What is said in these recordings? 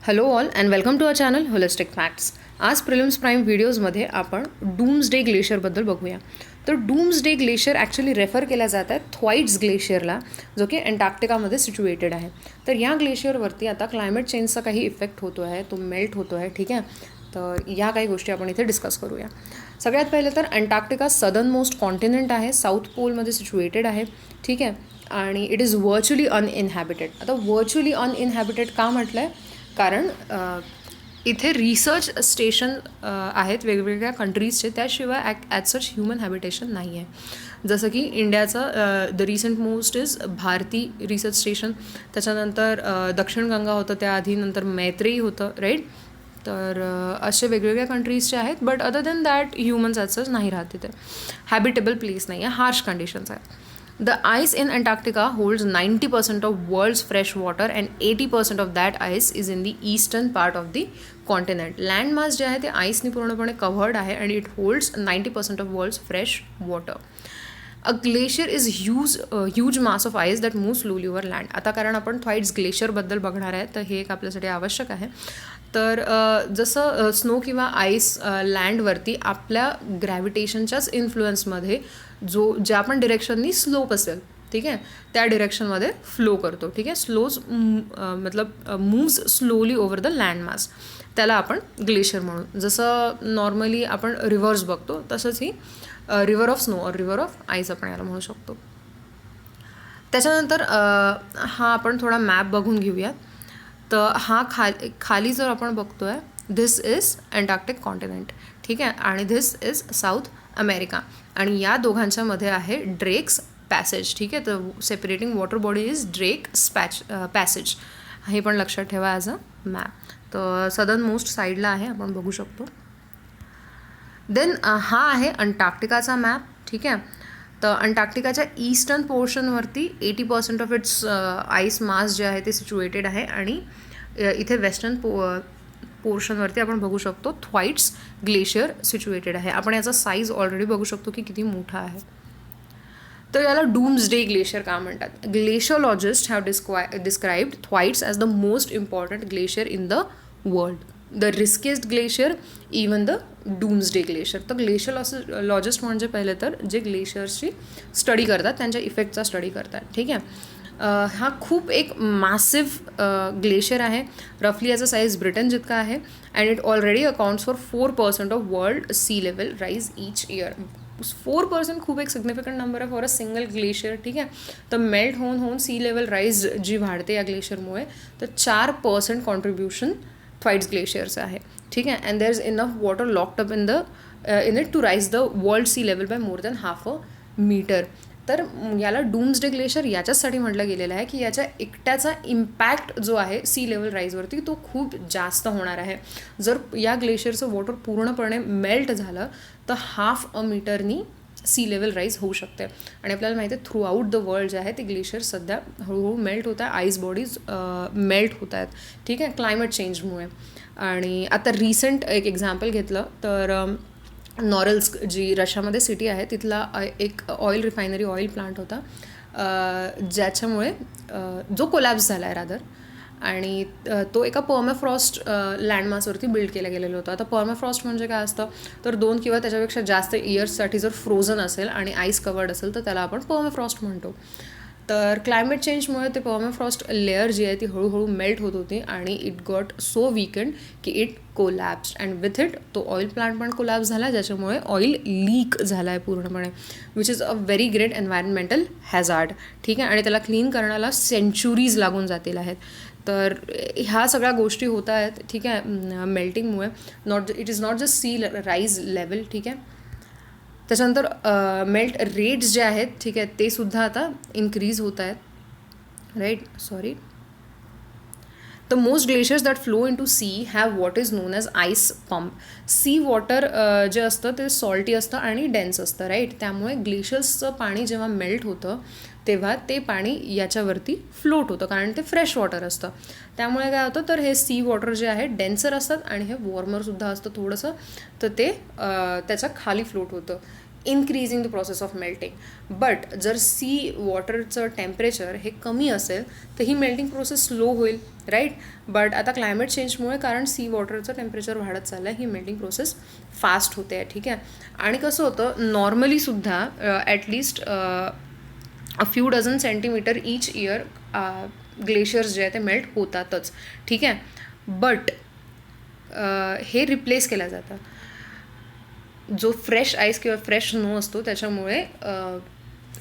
Hello all and welcome to our channel holistic facts. आज prelims prime व्हिडिओजमध्ये आपण doomsday ग्लेशियरबद्दल बघूया. तर डूम्सडे ग्लेशियर ॲक्च्युली रेफर केल्या जात आहे थ्वाईट्स ग्लेशियरला, जो की अंटार्क्टिकामध्ये सिच्युएटेड आहे. तर या ग्लेशियरवरती आता क्लायमेट चेंजचा काही इफेक्ट होतो आहे, तो मेल्ट होतो आहे. ठीक आहे, तर या काही गोष्टी आपण इथे डिस्कस करूया. सगळ्यात पहिले तर अंटार्क्टिका सदर्न मोस्ट कॉन्टिनेंट आहे, साऊथ पोलमध्ये सिच्युएटेड आहे. ठीक आहे, आणि इट इज व्हर्च्युअली अनइनहॅबिटेड. आता व्हर्च्युअली अनइनहॅबिटेड का म्हटलं आहे? कारण इथे रिसर्च स्टेशन आहेत वेगवेगळ्या कंट्रीजचे, त्याशिवाय ॲज सच ह्युमन हॅबिटेशन नाही आहे. जसं की इंडियाचं the recent most is Bharati research station, त्याच्यानंतर दक्षिण गंगा होतं त्याआधी, नंतर मैत्रेयी होतं, राईट. तर असे वेगवेगळ्या कंट्रीजचे आहेत, but other than that humans as such नाही राहत तिथे. हॅबिटेबल प्लेस नाही आहे, हार्श कंडिशन्स आहेत. The ice in Antarctica holds 90% of world's fresh water and 80% of that ice is in the eastern part of the continent. Land mass जे आहे ते आईसने पूर्णपणे कव्हर्ड आहे and it holds 90% of world's fresh water. A glacier is huge mass of ice that moves slowly over land. आता कारण आपण थ्वाईट्स ग्लेशियरबद्दल बघणार आहे, तर हे एक आपल्यासाठी आवश्यक आहे. तर जसं स्नो किंवा आईस लँडवरती आपल्या ग्रॅव्हिटेशनच्याच इन्फ्लुएन्समध्ये ज्या पण डिरेक्शननी स्लोप असेल, ठीक आहे, त्या डिरेक्शनमध्ये फ्लो करतो. ठीक आहे, मतलब moves slowly over the land mass, त्याला आपण ग्लेशियर म्हणू. जसं नॉर्मली आपण रिव्हर्स बघतो, तसंच ही रिव्हर ऑफ स्नो और रिव्हर ऑफ आईस आपण याला म्हणू शकतो. त्याच्यानंतर हा आपण थोडा मॅप बघून घेऊयात. तर हा खाली जर आपण बघतो आहे, धिस इज अंटार्क्टिक कॉन्टिनेंट. ठीक आहे, आणि धिस इज साऊथ अमेरिका, आणि या दोघांच्या मध्ये आहे ड्रेक्स पॅसेज. ठीक आहे, तर separating water body is Drake passage. हे पण लक्षात ठेवा ॲज अ मॅप. तर सदर्न मोस्ट साईडला आहे, आपण बघू शकतो. देन हा आहे अंटार्क्टिकाचा मॅप. ठीक आहे, तर अंटार्क्टिकाच्या ईस्टर्न पोर्शनवरती 80% ऑफ इट्स आईस मास जे आहे ते सिच्युएटेड आहे, आणि इथे वेस्टर्न पोर्शनवरती आपण बघू शकतो थ्वाईट्स ग्लेशियर सिच्युएटेड आहे. आपण याचा साईज ऑलरेडी बघू शकतो की किती मोठा आहे. तर याला डूम्सडे ग्लेशियर का म्हणतात? Glaciologist have described Thwaites as the most important glacier in the world, the riskiest glacier, even the doomsday glacier. तर ग्लेशियोलॉजिस्ट म्हणजे पहिले तर जे ग्लेशियर्सची स्टडी करतात, त्यांच्या इफेक्टचा स्टडी करतात. ठीक आहे, हा खूप एक मॅसिव्ह ग्लेशियर आहे, रफली याचा साईज ब्रिटन जितका आहे, and it already accounts for 4% of world sea level rise each year. 4% खूप एक सिग्निफिकंट नंबर आहे फॉर अ सिंगल ग्लेशियर. ठीक आहे, तर मेल्ट होऊन सी लेवल राईज जी वाढते या ग्लेशियरमुळे, तर 4% कॉन्ट्रीब्युशन थ्वाईट्स ग्लेशियर्स आहे. ठीक आहे, and there is enough water locked up in it to raise the world sea level by more than ½ metre. तर याला डूम्सडे ग्लेशियर याच्यासाठी म्हटलं गेलेलं आहे की याच्या एकट्याचा इम्पॅक्ट जो आहे सी लेवल राईजवरती तो खूप जास्त होणार आहे. जर या ग्लेशियरचं वॉटर पूर्णपणे मेल्ट झालं तर ½ मीटरनी सी लेवल राईज होऊ शकते. आणि आपल्याला माहिती आहे थ्रू आऊट द वर्ल्ड जे आहे ते ग्लेशियर सध्या हळूहळू मेल्ट होत आहे, आईस बॉडीज मेल्ट होत आहेत. ठीक आहे, क्लायमेट चेंजमुळे. आणि आता रिसेंट एक एक्झाम्पल घेतलं तर नॉरेल्स्क जी रशियामध्ये सिटी आहे, तिथला एक ऑइल रिफायनरी ऑइल प्लांट होता, ज्याच्यामुळे जो कोलॅप्स झाला आहे रादर, आणि तो एका पर्माफ्रॉस्ट लँडमासवरती बिल्ड केला गेलेला होता. आता पर्माफ्रॉस्ट म्हणजे काय असतं, तर 2 किंवा त्याच्यापेक्षा जास्त इयर्ससाठी जर फ्रोझन असेल आणि आईस कवर्ड असेल तर त्याला आपण पर्माफ्रॉस्ट म्हणतो. तर क्लायमेट चेंजमुळे ते पर्माफ्रॉस्ट लेअर जी आहे ती हळूहळू मेल्ट होत होती, आणि इट गॉट सो वीकेंड की इट कोलॅप्स्ड, अँड विथ इट तो ऑइल प्लांट पण कोलॅप्स झाला, ज्याच्यामुळे ऑइल लीक झाला आहे पूर्णपणे, which is a very great environmental hazard. ठीक आहे, आणि त्याला क्लीन करण्याला सेंचुरीज लागून जातील आहेत. तर ह्या सगळ्या गोष्टी होत आहेत. ठीक आहे, मेल्टिंगमुळे. It is not just sea rise level. ठीक आहे, त्याच्यानंतर मेल्ट रेट्स जे आहेत, ठीक आहे, ते सुद्धा आता इन्क्रीज होत आहेत, right. Sorry. The most glaciers that flow into sea have what is known as ice pump. C water जे असतं ते सॉल्टी असतं आणि डेन्स असतं, राईट. त्यामुळे ग्लेशियर्सचं पाणी जेव्हा मेल्ट होतं तेव्हा ते पाणी याच्यावरती फ्लोट होतं, कारण ते फ्रेश वॉटर असतं. त्यामुळे काय होतं, तर हे सी वॉटर जे आहे डेन्सर असतात आणि हे वॉर्मरसुद्धा असतं थोडंसं, तर ते त्याच्या खाली फ्लोट होतं. Increasing the process of melting. But जर सी वॉटरचं टेम्परेचर हे कमी असेल तर ही मेल्टिंग प्रोसेस स्लो होईल, राईट. बट आता क्लायमेट चेंजमुळे कारण सी वॉटरचं टेम्परेचर वाढत चाललं आहे, ही मेल्टिंग प्रोसेस फास्ट होते आहे, ठीक आहे. आणि कसं होतं नॉर्मलीसुद्धा at least a few dozen centimetre each year glaciers जे आहे ते मेल्ट होतातच, ठीक आहे. बट हे रिप्लेस केलं जातं. जो फ्रेश आईस किंवा फ्रेश स्नो असतो त्याच्यामुळे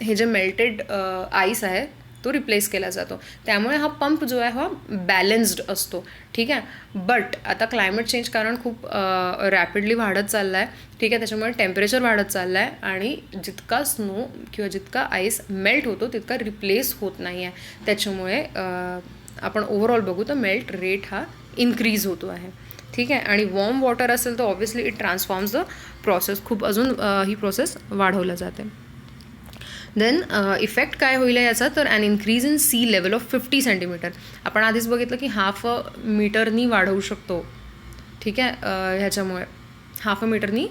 हे जे मेल्टेड आईस आहे तो रिप्लेस केला जातो. त्यामुळे हा पंप जो आहे हा बॅलन्स्ड असतो, ठीक आहे. बट आता क्लायमेट चेंज कारण खूप रॅपिडली वाढत चालला आहे, ठीक आहे. त्याच्यामुळे टेम्परेचर वाढत चाललं आहे आणि जितका स्नो किंवा जितका आईस मेल्ट होतो तितका रिप्लेस होत नाही आहे. त्याच्यामुळे आपण ओव्हरऑल बघू तर मेल्ट रेट हा इन्क्रीज होतो आहे, ठीक आहे. आणि वॉर्म वॉटर असेल तर ऑब्व्हियसली इट ट्रान्सफॉर्म्स द प्रोसेस, खूप अजून ही प्रोसेस वाढवलं जाते. देन इफेक्ट काय होईल याचा तर an increase in sea level of 50 centimetre. आपण आधीच बघितलं की 1/2 मीटरनी वाढवू शकतो, ठीक आहे. ह्याच्यामुळे 1/2 मीटरनी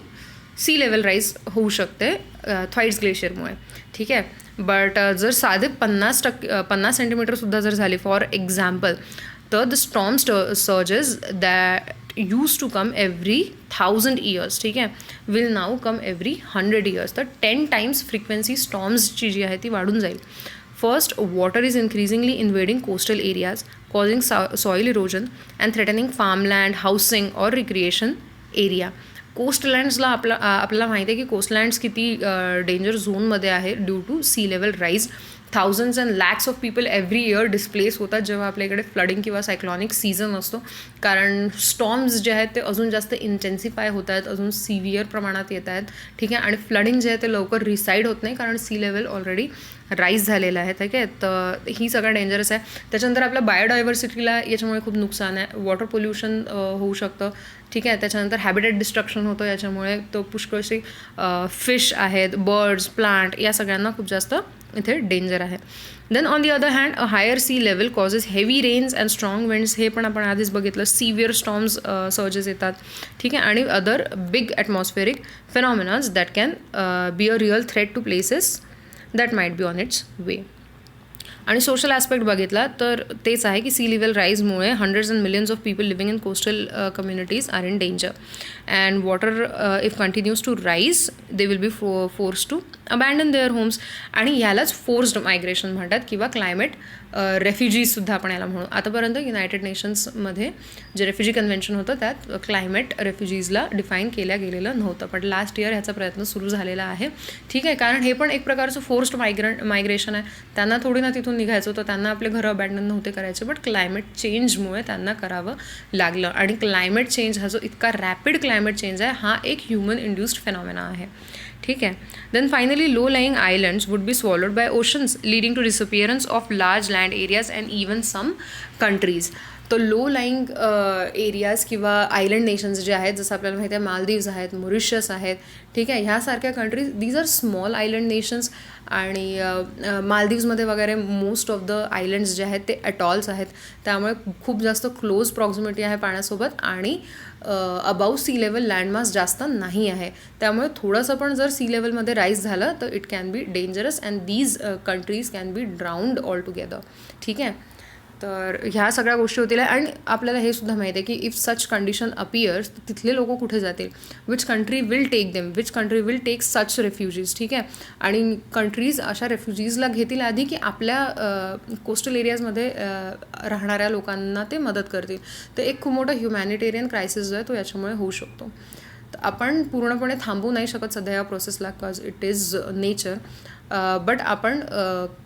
सी लेवल राईज होऊ शकते थ्वाईट्स ग्लेशियरमुळे, ठीक आहे. बट जर साधे 50 सेंटीमीटरसुद्धा जर झाले फॉर एक्झाम्पल तर the storm surges that use to come every 1000 years, ठीक आहे, will now come every 100 years. तर 10 टाइम्स फ्रिक्वेन्सी स्टॉर्म्सची जी आहे ती वाढून जाईल. First, water is increasingly invading coastal areas causing soil erosion and threatening farmland, housing और recreation area. कोस्टलँड्सला आपल्याला माहिती आहे की कोस्टलँड्स किती डेंजर झोनमध्ये आहे due to sea level rise. Thousands and lakhs of people every year displace होतात जेव्हा आपल्या इकडे फ्लडिंग किंवा सायक्लॉनिक सीझन असतो, कारण स्टॉर्म्स जे आहेत ते अजून जास्त इंटेन्सिफाय होत आहेत, अजून सिव्हिअर प्रमाणात येत आहेत, ठीक आहे. आणि फ्लडिंग जे आहे ते लवकर रिसाईड होत नाही कारण सी लेवल ऑलरेडी राईज झालेलं आहे, ठीक आहे. तर ही सगळं डेंजरस आहे. त्याच्यानंतर आपल्या बायोडायव्हर्सिटीला याच्यामुळे खूप नुकसान आहे. वॉटर पोल्युशन होऊ शकतं, ठीक आहे. त्याच्यानंतर हॅबिटेट डिस्ट्रक्शन होतं याच्यामुळे. तो पुष्कळशी फिश आहेत, बर्ड्स, प्लांट या सगळ्यांना खूप जास्त इथे डेंजर आहे. Then on the other hand a higher sea level causes heavy rains and strong winds. हे पण आपण आधीच बघितलं. सिव्हिअर स्टॉर्म्स सर्जेस येतात, ठीक आहे. आणि other big atmospheric phenomenas that can be a real threat to places that might be on its way. आणि सोशल ॲस्पेक्ट बघितला तर तेच आहे की सी लेवल राईजमुळे hundreds and millions of people living in coastal communities are in danger. And water if continues to rise they will be force to abandon their homes. आणि ह्यालाच forced migration म्हणतात किंवा क्लायमेट रेफ्युजीजसुद्धा आपण याला म्हणू. आतापर्यंत United नेशन्समध्ये जे रेफ्युजी कन्व्हेन्शन होतं त्यात क्लायमेट रेफ्युजीजला डिफाईन केलेलं नव्हतं, पण लास्ट इयर ह्याचा प्रयत्न सुरू झालेला आहे, ठीक आहे. कारण हे पण एक प्रकारचं फोर्स्ड मायग्रेशन आहे. त्यांना थोडी ना तिथून निघायचं होतं, त्यांना आपले घरं अबॅन्डन नव्हते करायचे, बट क्लायमेट चेंजमुळे त्यांना करावं लागलं. आणि क्लायमेट चेंज हा जो इतका रॅपिड क्लायमेट चेंज आहे हा एक ह्युमन इंड्युस्ड फेनॉमेना आहे, ठीक आहे. Then finally low lying islands would be swallowed by oceans leading to disappearance of large land areas and even some countries. तर लो लाईंग एरियाज किंवा आयलंड नेशन्स जे आहेत, जसं आपल्याला माहिती आहे मालदीव्स आहेत, मॉरिशस आहेत, ठीक आहे. ह्यासारख्या countries these are small island nations. आणि मालदीव्समध्ये वगैरे मोस्ट ऑफ द आयलंड्स जे आहेत ते अटॉल्स आहेत, त्यामुळे खूप जास्त क्लोज प्रॉक्झिमिटी आहे पाण्यासोबत. आणि अबाव सी लेवल लँडमास जास्त नाही आहे, त्यामुळे थोडंसं पण जर सी लेवलमध्ये राईज झालं तर it can be dangerous and these countries can be drowned all together, ठीक आहे. तर ह्या सगळ्या गोष्टी होतील. आणि आपल्याला हे सुद्धा माहिती आहे की इफ सच कंडिशन अपियर्स तर तिथले लोक कुठे जातील, which country will take them, which country will take such refugees, ठीक आहे. आणि कंट्रीज अशा रेफ्युजीजला घेतील आधी की आपल्या कोस्टल एरियाजमध्ये राहणाऱ्या लोकांना ते मदत करतील. तर एक खूप मोठा ह्युमॅनिटेरियन क्रायसिस जो आहे तो याच्यामुळे होऊ शकतो. तर आपण पूर्णपणे थांबवू नाही शकत सध्या या प्रोसेसला, because it is nature. But आपण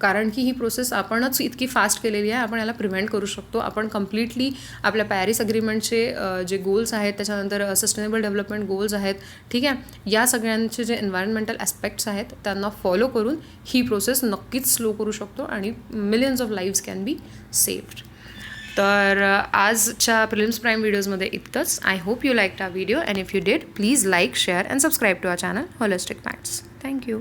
कारण की ही प्रोसेस आपणच इतकी फास्ट केलेली आहे, आपण याला प्रिव्हेंट करू शकतो. आपण कम्प्लिटली आपल्या पॅरिस अग्रीमेंटचे जे गोल्स आहेत, त्याच्यानंतर सस्टेनेबल डेव्हलपमेंट गोल्स आहेत, ठीक आहे, या सगळ्यांचे जे एन्व्हायरमेंटल ॲस्पेक्ट्स आहेत त्यांना फॉलो करून ही प्रोसेस नक्कीच स्लो करू शकतो आणि millions of lives can be saved. तर आजच्या प्रिलिम्स प्राईम व्हिडिओजमध्ये इतकंच. I hope you liked our video and if you did please like, share and subscribe to our channel holistic facts. Thank you.